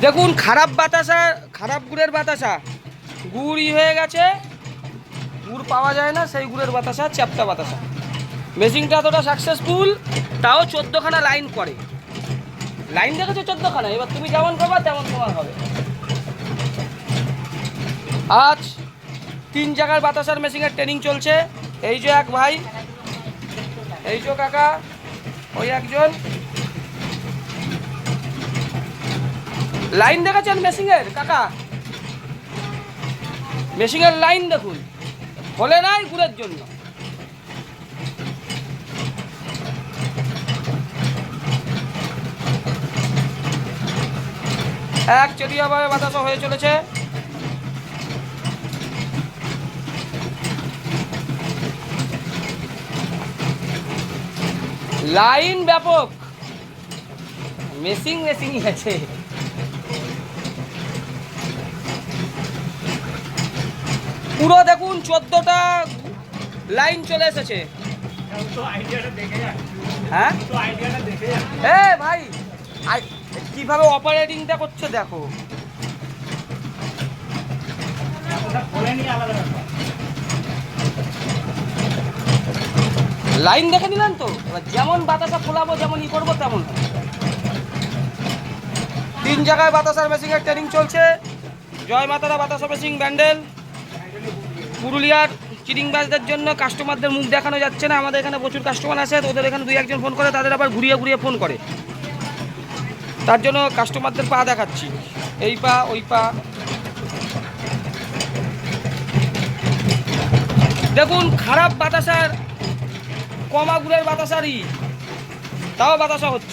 দেখুন খারাপ বাতাসা, খারাপ গুড়ের বাতাসা, গুড় হয়ে গেছে, গুড় পাওয়া যায় না, সেই গুড়ের বাতাসা চ্যাপ্টা বাতাসা। মেশিনটা এতটা সাকসেসফুল, তাও 14খানা লাইন করে। লাইন দেখেছো 14খানা, এবার তুমি যেমন করবা তেমন তোমার হবে। আজ 3 জায়গার বাতাসার মেশিনের ট্রেনিং চলছে। এই যে এক ভাই, এই যে কাকা, ওই একজন। লাইন দেখেছেন মেশিনের কাকা? মেশিনের লাইন দেখুন, হলে নাই গুড়ের জন্য। এক চড়িয়াভাবে বাতাসা হয়ে চলেছে। লাইন ব্যাপক, মেশিনই আছে। পুরো দেখুন 14টা লাইন চলে এসেছে। হ্যাঁ ভাই, কিভাবে অপারেটিংটা করছে দেখো। লাইন দেখে নিলেন তো, এবার যেমন বাতাসা ফোলাবো, যেমন করবো তেমন। 3 জায়গায় বাতাসার মেশিনের ট্রেনিং চলছে। জয় মাতারা বাতাসা মেশিন ব্যান্ডেল। পুরুলিয়ার চিটিংবাজদের জন্য কাস্টমারদের মুখ দেখানো যাচ্ছে না। আমাদের এখানে প্রচুর কাস্টমার আছে, ওদের এখানে 2-1 জন ফোন করে, তাদের আবার ঘুরিয়ে ফোন করে। তার জন্য কাস্টমারদের পা দেখাচ্ছি, এই পা ওই পা। দেখুন খারাপ বাতাসার, কমা গুড়ের বাতাসারই, তাও বাতাসা হচ্ছে।